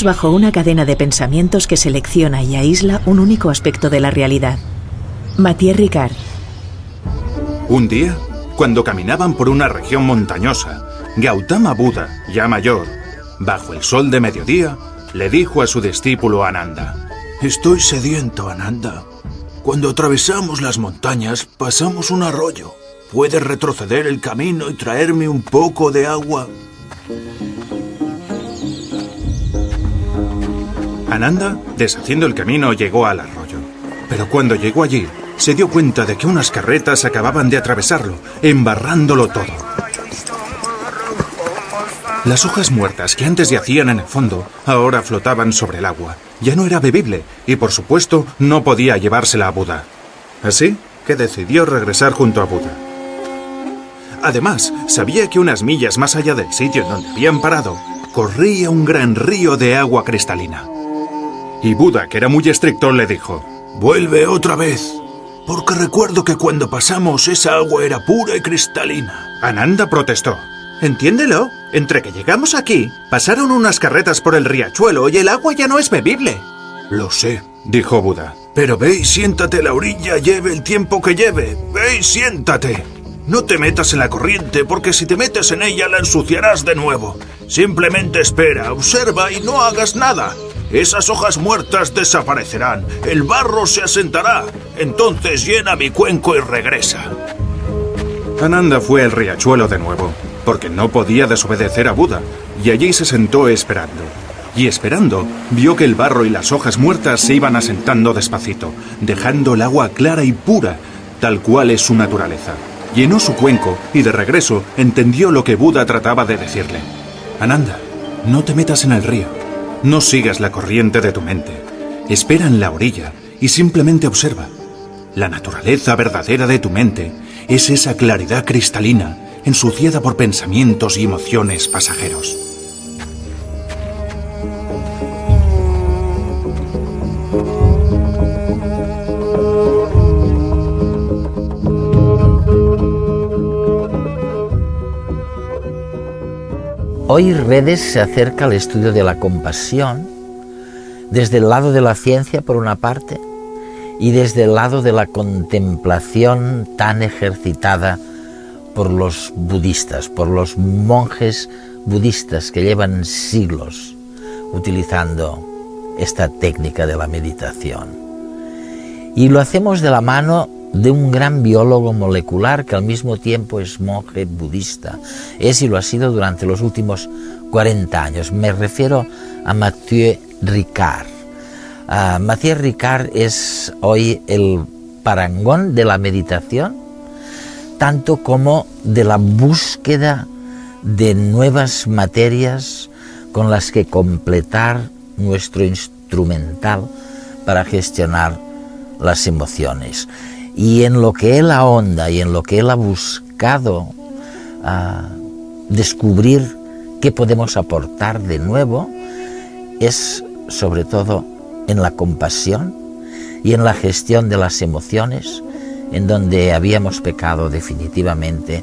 Vivimos bajo una cadena de pensamientos que selecciona y aísla un único aspecto de la realidad. Mathieu Ricard. Un día, cuando caminaban por una región montañosa, Gautama Buda, ya mayor, bajo el sol de mediodía, le dijo a su discípulo Ananda: Estoy sediento, Ananda. Cuando atravesamos las montañas, pasamos un arroyo. ¿Puedes retroceder el camino y traerme un poco de agua? Ananda, deshaciendo el camino, llegó al arroyo. Pero cuando llegó allí, se dio cuenta de que unas carretas acababan de atravesarlo, embarrándolo todo. Las hojas muertas que antes yacían en el fondo, ahora flotaban sobre el agua. Ya no era bebible y, por supuesto, no podía llevársela a Buda. Así que decidió regresar junto a Buda. Además, sabía que unas millas más allá del sitio en donde habían parado, corría un gran río de agua cristalina. Y Buda, que era muy estricto, le dijo: Vuelve otra vez, porque recuerdo que cuando pasamos esa agua era pura y cristalina. Ananda protestó: Entiéndelo, entre que llegamos aquí, pasaron unas carretas por el riachuelo y el agua ya no es bebible. Lo sé, dijo Buda. Pero ve y siéntate a la orilla, lleve el tiempo que lleve. Ve y siéntate. No te metas en la corriente, porque si te metes en ella la ensuciarás de nuevo. Simplemente espera, observa y no hagas nada. Esas hojas muertas desaparecerán, el barro se asentará. Entonces llena mi cuenco y regresa. Ananda fue al riachuelo de nuevo, porque no podía desobedecer a Buda, y allí se sentó esperando. Y esperando, vio que el barro y las hojas muertas se iban asentando despacito, dejando el agua clara y pura, tal cual es su naturaleza. Llenó su cuenco y de regreso entendió lo que Buda trataba de decirle. Ananda, no te metas en el río. No sigas la corriente de tu mente. Espera en la orilla y simplemente observa. La naturaleza verdadera de tu mente es esa claridad cristalina, ensuciada por pensamientos y emociones pasajeros. Hoy Redes se acerca al estudio de la compasión desde el lado de la ciencia, por una parte, y desde el lado de la contemplación tan ejercitada por los budistas, por los monjes budistas que llevan siglos utilizando esta técnica de la meditación. Y lo hacemos de la mano de un gran biólogo molecular que al mismo tiempo es monje budista. Es y lo ha sido durante los últimos 40 años. Me refiero a Mathieu Ricard. Mathieu Ricard es hoy el parangón de la meditación, tanto como de la búsqueda de nuevas materias con las que completar nuestro instrumental para gestionar las emociones. Y en lo que él ahonda y en lo que él ha buscado descubrir qué podemos aportar de nuevo es sobre todo en la compasión y en la gestión de las emociones, en donde habíamos pecado definitivamente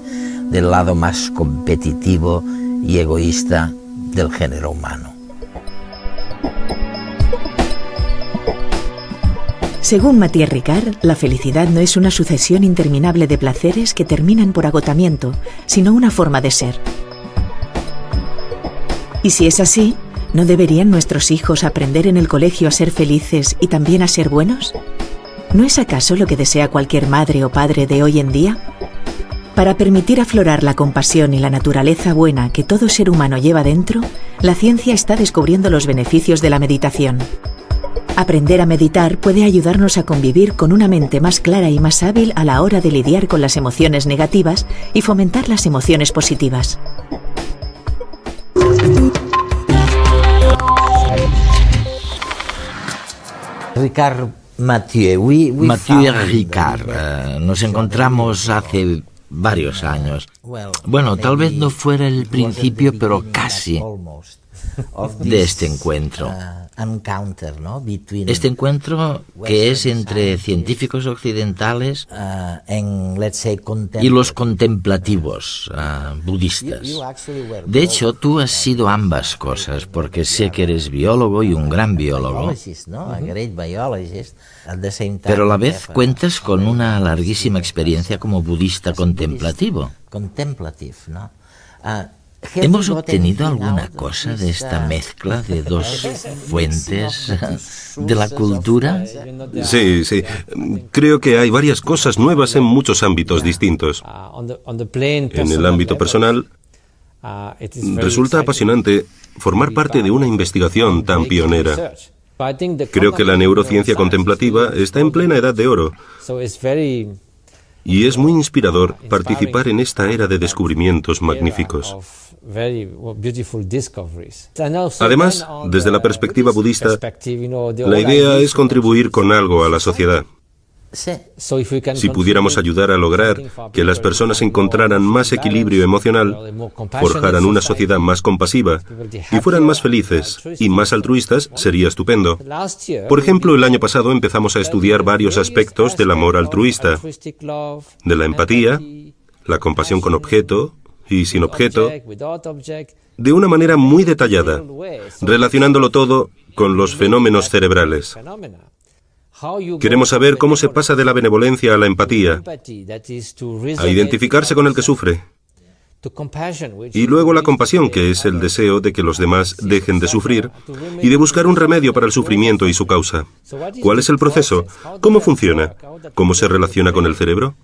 del lado más competitivo y egoísta del género humano. Según Mathieu Ricard, la felicidad no es una sucesión interminable de placeres que terminan por agotamiento, sino una forma de ser. Y si es así, ¿no deberían nuestros hijos aprender en el colegio a ser felices y también a ser buenos? ¿No es acaso lo que desea cualquier madre o padre de hoy en día? Para permitir aflorar la compasión y la naturaleza buena que todo ser humano lleva dentro, la ciencia está descubriendo los beneficios de la meditación. Aprender a meditar puede ayudarnos a convivir con una mente más clara y más hábil a la hora de lidiar con las emociones negativas y fomentar las emociones positivas. Mathieu Ricard, nos encontramos hace varios años. Bueno, tal vez no fuera el principio, pero casi. de este encuentro. Este encuentro que es entre científicos occidentales y los contemplativos budistas. De hecho, tú has sido ambas cosas, porque sé que eres biólogo y un gran biólogo, pero a la vez cuentas con una larguísima experiencia como budista contemplativo. ¿Hemos obtenido alguna cosa de esta mezcla de dos fuentes de la cultura? Sí. Creo que hay varias cosas nuevas en muchos ámbitos distintos. En el ámbito personal, resulta apasionante formar parte de una investigación tan pionera. Creo que la neurociencia contemplativa está en plena edad de oro. Y es muy inspirador participar en esta era de descubrimientos magníficos. Además, desde la perspectiva budista, la idea es contribuir con algo a la sociedad. Si pudiéramos ayudar a lograr que las personas encontraran más equilibrio emocional, forjaran una sociedad más compasiva y fueran más felices y más altruistas, sería estupendo. Por ejemplo, el año pasado empezamos a estudiar varios aspectos del amor altruista, de la empatía, la compasión con objeto y sin objeto, de una manera muy detallada, relacionándolo todo con los fenómenos cerebrales. Queremos saber cómo se pasa de la benevolencia a la empatía, a identificarse con el que sufre, y luego la compasión, que es el deseo de que los demás dejen de sufrir y de buscar un remedio para el sufrimiento y su causa. ¿Cuál es el proceso? ¿Cómo funciona? ¿Cómo se relaciona con el cerebro?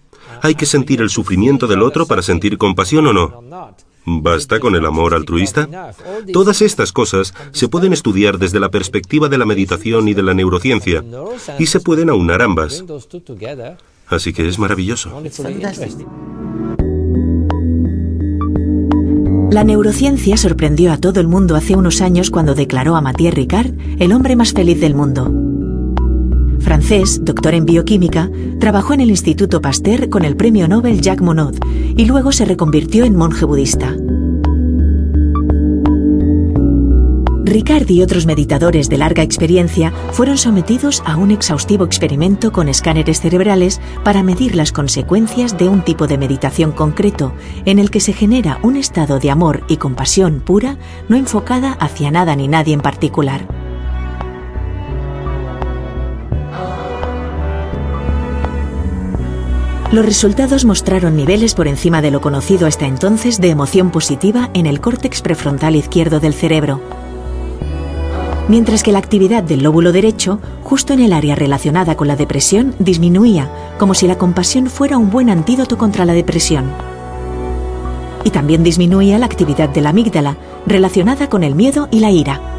¿Hay que sentir el sufrimiento del otro para sentir compasión o no? ¿Basta con el amor altruista? Todas estas cosas se pueden estudiar desde la perspectiva de la meditación y de la neurociencia, y se pueden aunar ambas. Así que es maravilloso. La neurociencia sorprendió a todo el mundo hace unos años cuando declaró a Mathieu Ricard el hombre más feliz del mundo. Francés, doctor en bioquímica, trabajó en el Instituto Pasteur con el premio Nobel Jacques Monod y luego se reconvirtió en monje budista. Ricard y otros meditadores de larga experiencia fueron sometidos a un exhaustivo experimento con escáneres cerebrales para medir las consecuencias de un tipo de meditación concreto en el que se genera un estado de amor y compasión pura, no enfocada hacia nada ni nadie en particular. Los resultados mostraron niveles por encima de lo conocido hasta entonces de emoción positiva en el córtex prefrontal izquierdo del cerebro, mientras que la actividad del lóbulo derecho, justo en el área relacionada con la depresión, disminuía, como si la compasión fuera un buen antídoto contra la depresión. Y también disminuía la actividad de la amígdala, relacionada con el miedo y la ira.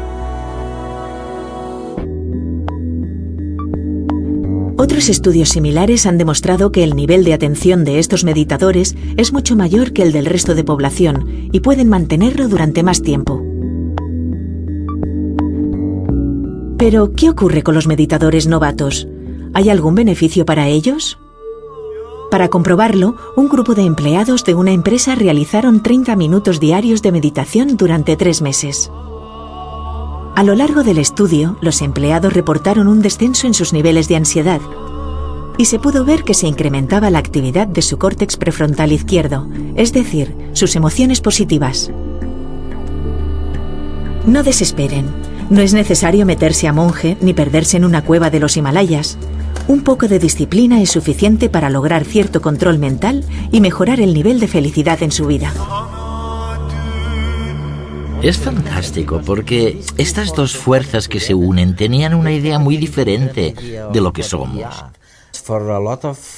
Otros estudios similares han demostrado que el nivel de atención de estos meditadores es mucho mayor que el del resto de población y pueden mantenerlo durante más tiempo. Pero, ¿qué ocurre con los meditadores novatos? ¿Hay algún beneficio para ellos? Para comprobarlo, un grupo de empleados de una empresa realizaron 30 minutos diarios de meditación durante 3 meses. A lo largo del estudio, los empleados reportaron un descenso en sus niveles de ansiedad y se pudo ver que se incrementaba la actividad de su córtex prefrontal izquierdo, es decir, sus emociones positivas. No desesperen. No es necesario meterse a monje ni perderse en una cueva de los Himalayas. Un poco de disciplina es suficiente para lograr cierto control mental y mejorar el nivel de felicidad en su vida. Es fantástico porque estas dos fuerzas que se unen tenían una idea muy diferente de lo que somos.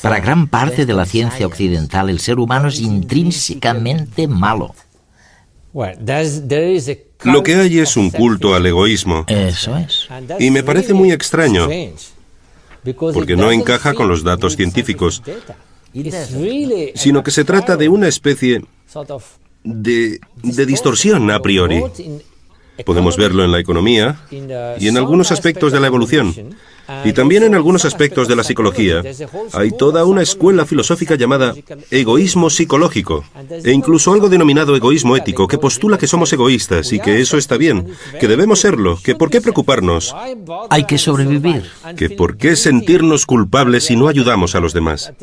Para gran parte de la ciencia occidental, el ser humano es intrínsecamente malo. Lo que hay es un culto al egoísmo. Eso es. Y me parece muy extraño, porque no encaja con los datos científicos, sino que se trata de una especie de distorsión a priori. Podemos verlo en la economía y en algunos aspectos de la evolución. Y también en algunos aspectos de la psicología hay toda una escuela filosófica llamada egoísmo psicológico, e incluso algo denominado egoísmo ético, que postula que somos egoístas y que eso está bien, que debemos serlo, que por qué preocuparnos, Hay que sobrevivir. que por qué sentirnos culpables si no ayudamos a los demás.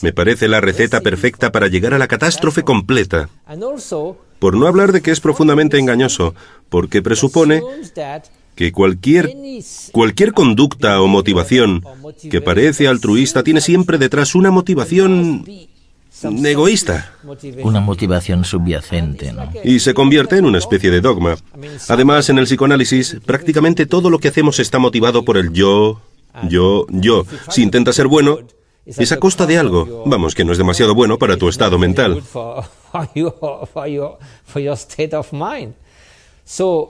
Me parece la receta perfecta para llegar a la catástrofe completa. Por no hablar de que es profundamente engañoso, porque presupone que cualquier conducta o motivación que parece altruista tiene siempre detrás una motivación egoísta. Una motivación subyacente, ¿no? Y se convierte en una especie de dogma. Además, en el psicoanálisis, prácticamente todo lo que hacemos está motivado por el yo. Si intenta ser bueno, es a costa de algo. Vamos, que no es demasiado bueno para tu estado mental.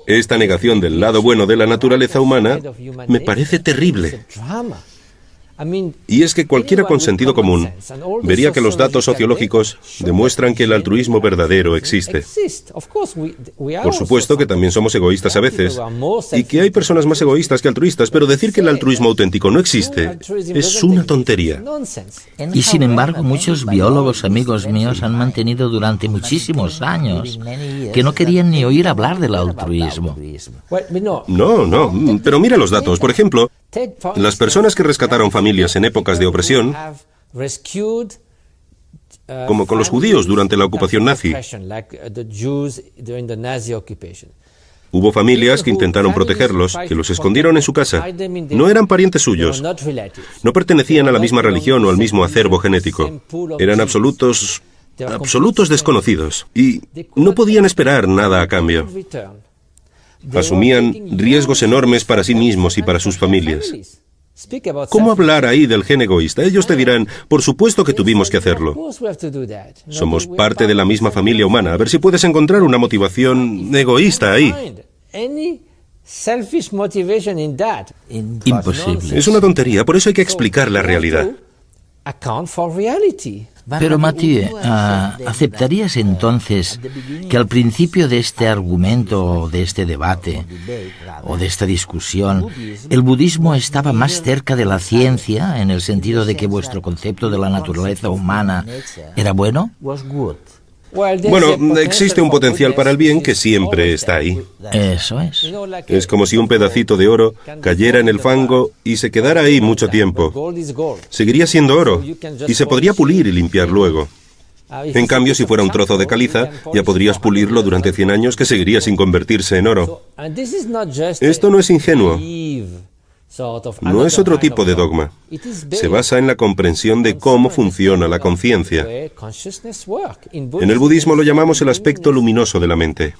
Esta negación del lado bueno de la naturaleza humana me parece terrible. Y es que cualquiera con sentido común vería que los datos sociológicos demuestran que el altruismo verdadero existe. Por supuesto que también somos egoístas a veces, y que hay personas más egoístas que altruistas, pero decir que el altruismo auténtico no existe es una tontería. Y sin embargo, muchos biólogos amigos míos han mantenido durante muchísimos años que no querían ni oír hablar del altruismo. No, pero mira los datos. Por ejemplo, las personas que rescataron familias en épocas de opresión, como con los judíos durante la ocupación nazi, hubo familias que intentaron protegerlos, que los escondieron en su casa. No eran parientes suyos, no pertenecían a la misma religión o al mismo acervo genético. Eran absolutos desconocidos y no podían esperar nada a cambio. Asumían riesgos enormes para sí mismos y para sus familias. ¿Cómo hablar ahí del gen egoísta? Ellos te dirán, por supuesto que tuvimos que hacerlo. Somos parte de la misma familia humana. A ver si puedes encontrar una motivación egoísta ahí. Imposible. Es una tontería, por eso hay que explicar la realidad. Pero Mathieu, ¿aceptarías entonces que al principio de este argumento, de este debate, o de esta discusión, el budismo estaba más cerca de la ciencia, en el sentido de que vuestro concepto de la naturaleza humana era bueno? Bueno, existe un potencial para el bien que siempre está ahí. Eso es. Es como si un pedacito de oro cayera en el fango y se quedara ahí mucho tiempo. Seguiría siendo oro y se podría pulir y limpiar luego. En cambio, si fuera un trozo de caliza, ya podrías pulirlo durante 100 años que seguiría sin convertirse en oro. Esto no es ingenuo. No es otro tipo de dogma. Se basa en la comprensión de cómo funciona la conciencia. En el budismo lo llamamos el aspecto luminoso de la mente.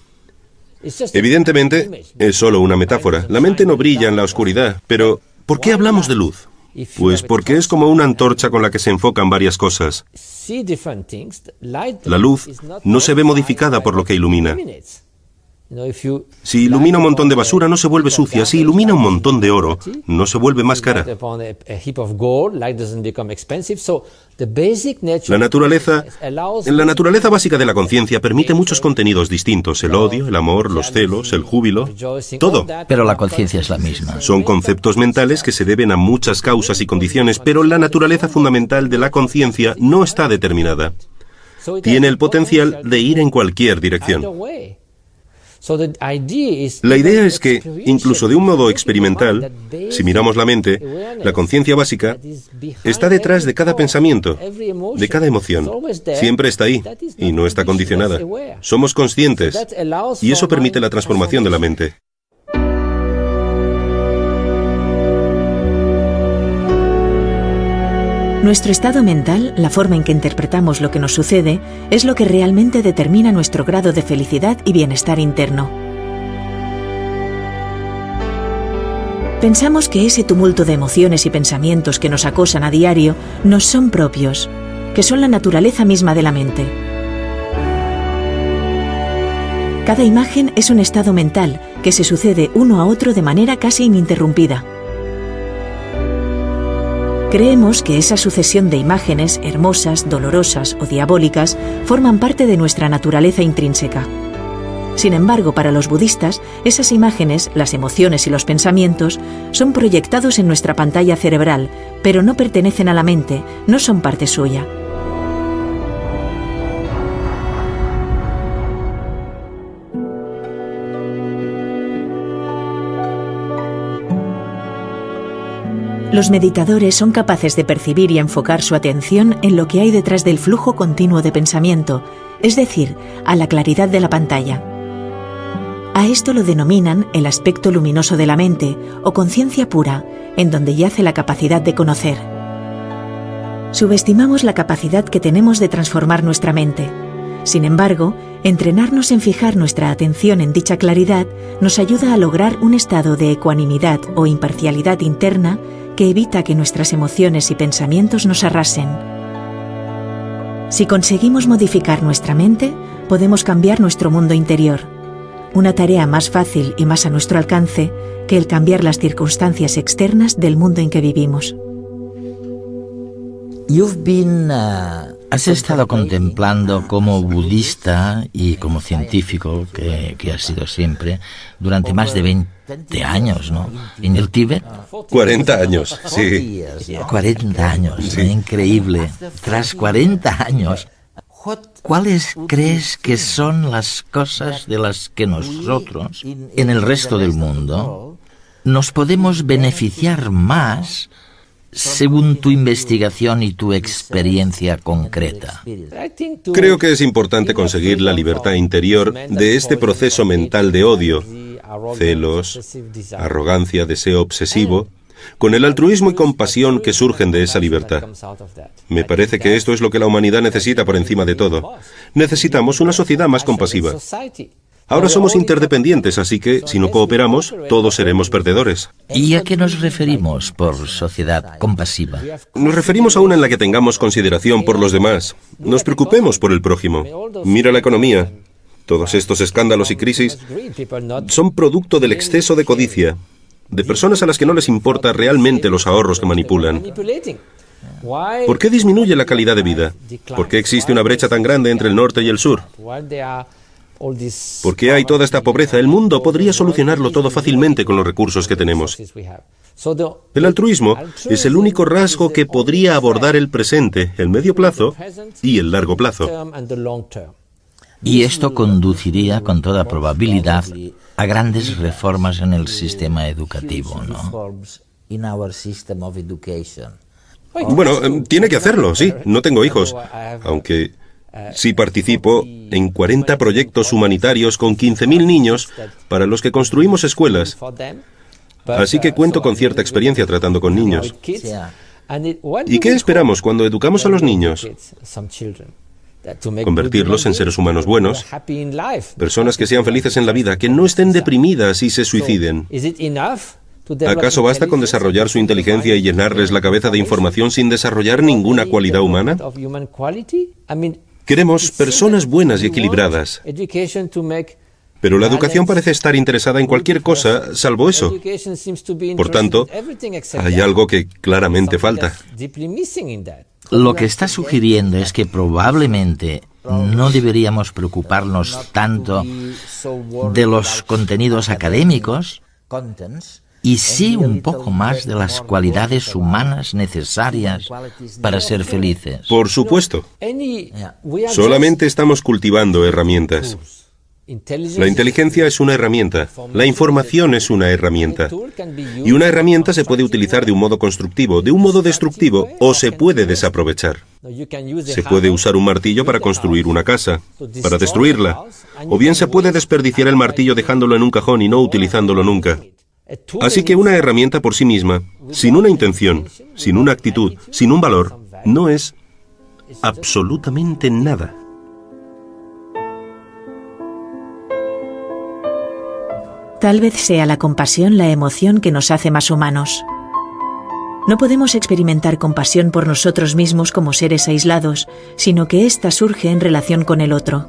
Evidentemente, es solo una metáfora. La mente no brilla en la oscuridad, pero ¿por qué hablamos de luz? Pues porque es como una antorcha con la que se enfocan varias cosas. La luz no se ve modificada por lo que ilumina. Si ilumina un montón de basura, no se vuelve sucia. Si ilumina un montón de oro, no se vuelve más cara. La naturaleza básica de la conciencia permite muchos contenidos distintos: el odio, el amor, los celos, el júbilo, todo. Pero la conciencia es la misma. Son conceptos mentales que se deben a muchas causas y condiciones, pero la naturaleza fundamental de la conciencia no está determinada. Tiene el potencial de ir en cualquier dirección. La idea es que, incluso de un modo experimental, si miramos la mente, la conciencia básica está detrás de cada pensamiento, de cada emoción. Siempre está ahí y no está condicionada. Somos conscientes y eso permite la transformación de la mente. Nuestro estado mental, la forma en que interpretamos lo que nos sucede, es lo que realmente determina nuestro grado de felicidad y bienestar interno. Pensamos que ese tumulto de emociones y pensamientos que nos acosan a diario nos son propios, que son la naturaleza misma de la mente. Cada imagen es un estado mental que se sucede uno a otro de manera casi ininterrumpida. Creemos que esa sucesión de imágenes, hermosas, dolorosas o diabólicas, forman parte de nuestra naturaleza intrínseca. Sin embargo, para los budistas, esas imágenes, las emociones y los pensamientos son proyectados en nuestra pantalla cerebral, pero no pertenecen a la mente, no son parte suya. Los meditadores son capaces de percibir y enfocar su atención en lo que hay detrás del flujo continuo de pensamiento, es decir, a la claridad de la pantalla. A esto lo denominan el aspecto luminoso de la mente o conciencia pura, en donde yace la capacidad de conocer. Subestimamos la capacidad que tenemos de transformar nuestra mente. Sin embargo, entrenarnos en fijar nuestra atención en dicha claridad nos ayuda a lograr un estado de ecuanimidad o imparcialidad interna que evita que nuestras emociones y pensamientos nos arrasen. Si conseguimos modificar nuestra mente, podemos cambiar nuestro mundo interior. Una tarea más fácil y más a nuestro alcance que el cambiar las circunstancias externas del mundo en que vivimos. Has estado contemplando como budista y como científico, que has sido siempre, durante más de 20 años, ¿no? ¿En el Tíbet? 40 años, sí. 40 años, sí. Increíble. Tras 40 años, ¿cuáles crees que son las cosas de las que nosotros, en el resto del mundo, nos podemos beneficiar más según tu investigación y tu experiencia concreta? Creo que es importante conseguir la libertad interior de este proceso mental de odio, celos, arrogancia, deseo obsesivo, con el altruismo y compasión que surgen de esa libertad. Me parece que esto es lo que la humanidad necesita por encima de todo. Necesitamos una sociedad más compasiva. Ahora somos interdependientes, así que, si no cooperamos, todos seremos perdedores. ¿Y a qué nos referimos por sociedad compasiva? Nos referimos a una en la que tengamos consideración por los demás. Nos preocupemos por el prójimo. Mira la economía. Todos estos escándalos y crisis son producto del exceso de codicia, de personas a las que no les importa realmente los ahorros que manipulan. ¿Por qué disminuye la calidad de vida? ¿Por qué existe una brecha tan grande entre el norte y el sur? ¿Por qué hay toda esta pobreza? El mundo podría solucionarlo todo fácilmente con los recursos que tenemos. El altruismo es el único rasgo que podría abordar el presente, el medio plazo y el largo plazo. Y esto conduciría con toda probabilidad a grandes reformas en el sistema educativo, ¿no? Bueno, tiene que hacerlo, sí. No tengo hijos, aunque sí participo en 40 proyectos humanitarios con 15.000 niños para los que construimos escuelas. Así que cuento con cierta experiencia tratando con niños. ¿Y qué esperamos cuando educamos a los niños? Convertirlos en seres humanos buenos, personas que sean felices en la vida, que no estén deprimidas y se suiciden. ¿Acaso basta con desarrollar su inteligencia y llenarles la cabeza de información sin desarrollar ninguna cualidad humana? Queremos personas buenas y equilibradas. Pero la educación parece estar interesada en cualquier cosa, salvo eso. Por tanto, hay algo que claramente falta. Lo que está sugiriendo es que probablemente no deberíamos preocuparnos tanto de los contenidos académicos y sí un poco más de las cualidades humanas necesarias para ser felices. Por supuesto. Solamente estamos cultivando herramientas. La inteligencia es una herramienta, la información es una herramienta. Y una herramienta se puede utilizar de un modo constructivo, de un modo destructivo, o se puede desaprovechar. Se puede usar un martillo para construir una casa, para destruirla. O bien se puede desperdiciar el martillo dejándolo en un cajón y no utilizándolo nunca. Así que una herramienta por sí misma, sin una intención, sin una actitud, sin un valor, no es absolutamente nada. Tal vez sea la compasión la emoción que nos hace más humanos. No podemos experimentar compasión por nosotros mismos como seres aislados, sino que ésta surge en relación con el otro.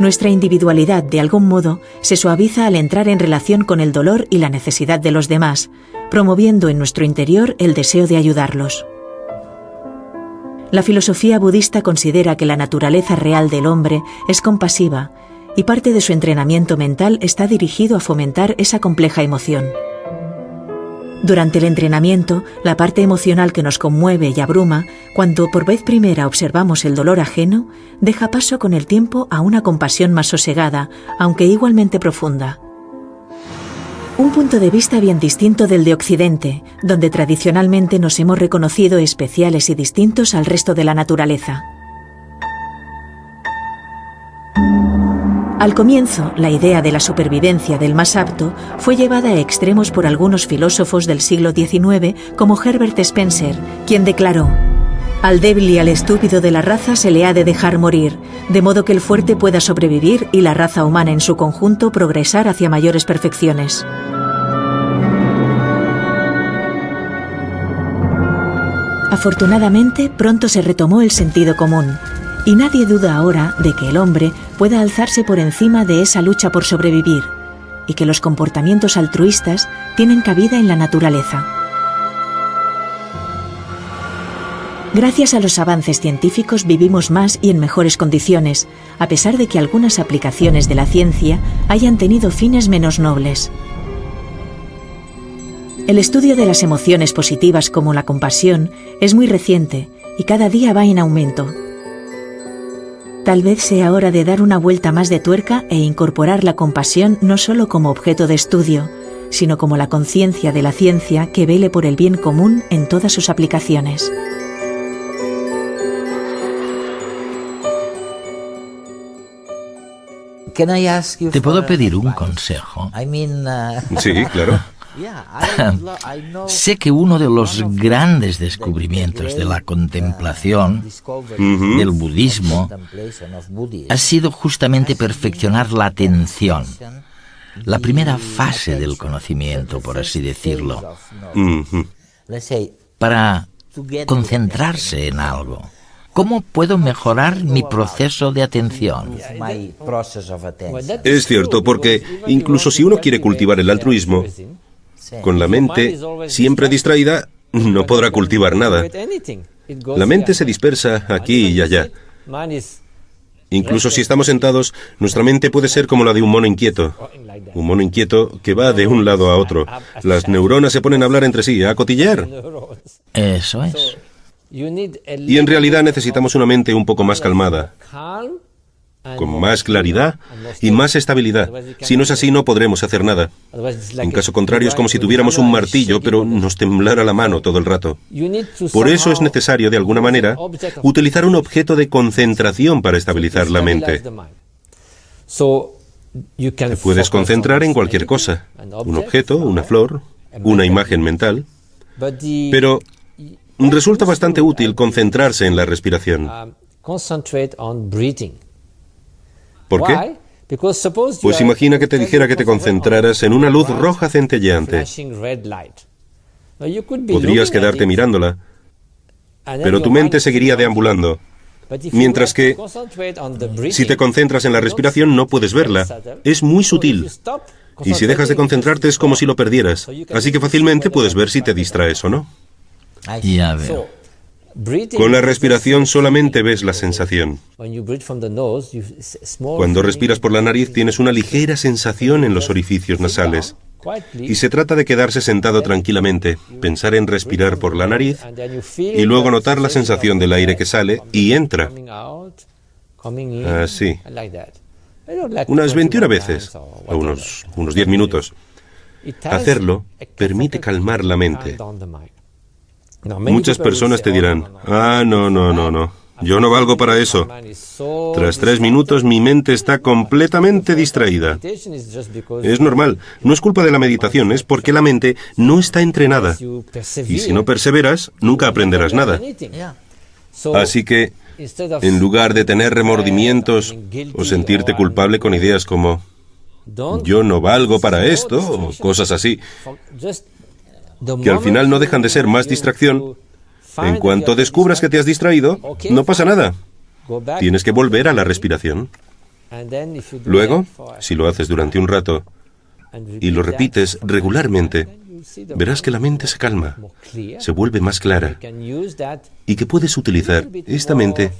Nuestra individualidad, de algún modo, se suaviza al entrar en relación con el dolor y la necesidad de los demás, promoviendo en nuestro interior el deseo de ayudarlos. La filosofía budista considera que la naturaleza real del hombre es compasiva, y parte de su entrenamiento mental está dirigido a fomentar esa compleja emoción. Durante el entrenamiento, la parte emocional que nos conmueve y abruma, cuando por vez primera observamos el dolor ajeno, deja paso con el tiempo a una compasión más sosegada, aunque igualmente profunda. Un punto de vista bien distinto del de Occidente, donde tradicionalmente nos hemos reconocido especiales y distintos al resto de la naturaleza. Al comienzo, la idea de la supervivencia del más apto fue llevada a extremos por algunos filósofos del siglo XIX, como Herbert Spencer, quien declaró: «Al débil y al estúpido de la raza se le ha de dejar morir, de modo que el fuerte pueda sobrevivir y la raza humana en su conjunto progresar hacia mayores perfecciones». Afortunadamente, pronto se retomó el sentido común, y nadie duda ahora de que el hombre pueda alzarse por encima de esa lucha por sobrevivir, y que los comportamientos altruistas tienen cabida en la naturaleza. Gracias a los avances científicos vivimos más y en mejores condiciones, a pesar de que algunas aplicaciones de la ciencia hayan tenido fines menos nobles. El estudio de las emociones positivas como la compasión es muy reciente y cada día va en aumento. Tal vez sea hora de dar una vuelta más de tuerca e incorporar la compasión no solo como objeto de estudio, sino como la conciencia de la ciencia que vele por el bien común en todas sus aplicaciones. ¿Te puedo pedir un consejo? Sí, claro. Sé que uno de los grandes descubrimientos de la contemplación, del budismo, ha sido justamente perfeccionar la atención, la primera fase del conocimiento, por así decirlo, para concentrarse en algo. ¿Cómo puedo mejorar mi proceso de atención? Es cierto, porque incluso si uno quiere cultivar el altruismo, con la mente siempre distraída, no podrá cultivar nada. La mente se dispersa aquí y allá. Incluso si estamos sentados, nuestra mente puede ser como la de un mono inquieto. Un mono inquieto que va de un lado a otro. Las neuronas se ponen a hablar entre sí, a cotillear. Eso es. Y en realidad necesitamos una mente un poco más calmada, con más claridad y más estabilidad. Si no es así, no podremos hacer nada. En caso contrario, es como si tuviéramos un martillo, pero nos temblara la mano todo el rato. Por eso es necesario, de alguna manera, utilizar un objeto de concentración para estabilizar la mente. Te puedes concentrar en cualquier cosa. Un objeto, una flor, una imagen mental. Pero resulta bastante útil concentrarse en la respiración. ¿Por qué? Pues imagina que te dijera que te concentraras en una luz roja centelleante. Podrías quedarte mirándola, pero tu mente seguiría deambulando. Mientras que, si te concentras en la respiración, no puedes verla. Es muy sutil. Y si dejas de concentrarte, es como si lo perdieras. Así que fácilmente puedes ver si te distraes o no. Ya veo. Con la respiración solamente ves la sensación. Cuando respiras por la nariz tienes una ligera sensación en los orificios nasales. Y se trata de quedarse sentado tranquilamente, pensar en respirar por la nariz y luego notar la sensación del aire que sale y entra. Así. Unas 21 veces, o unos 10 minutos. Hacerlo permite calmar la mente. Muchas personas te dirán, no, yo no valgo para eso. Tras 3 minutos mi mente está completamente distraída. Es normal, no es culpa de la meditación, es porque la mente no está entrenada. Y si no perseveras, nunca aprenderás nada. Así que, en lugar de tener remordimientos o sentirte culpable con ideas como, yo no valgo para esto, o cosas así, que al final no dejan de ser más distracción, en cuanto descubras que te has distraído, no pasa nada. Tienes que volver a la respiración. Luego, si lo haces durante un rato y lo repites regularmente, verás que la mente se calma, se vuelve más clara y que puedes utilizar esta mente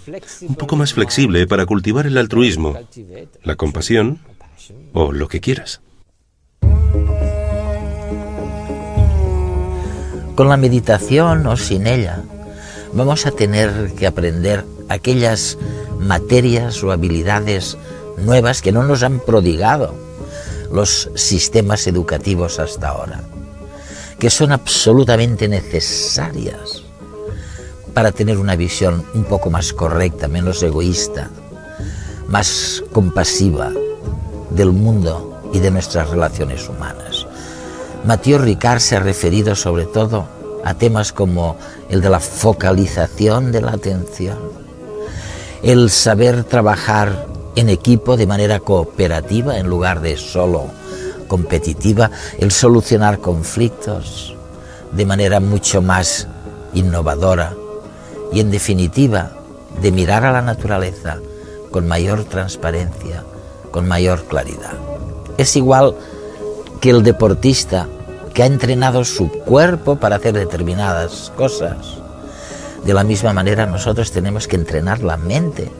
un poco más flexible para cultivar el altruismo, la compasión o lo que quieras. Con la meditación o sin ella, vamos a tener que aprender aquellas materias o habilidades nuevas que no nos han prodigado los sistemas educativos hasta ahora, que son absolutamente necesarias para tener una visión un poco más correcta, menos egoísta, más compasiva del mundo y de nuestras relaciones humanas. Mathieu Ricard se ha referido sobre todo a temas como el de la focalización de la atención, el saber trabajar en equipo de manera cooperativa en lugar de solo competitiva, el solucionar conflictos de manera mucho más innovadora y, en definitiva, de mirar a la naturaleza con mayor transparencia, con mayor claridad. Es igual que el deportista que ha entrenado su cuerpo para hacer determinadas cosas. De la misma manera, nosotros tenemos que entrenar la mente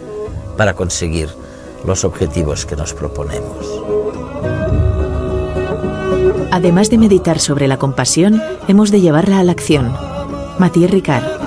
para conseguir los objetivos que nos proponemos. Además de meditar sobre la compasión, hemos de llevarla a la acción. Mathieu Ricard.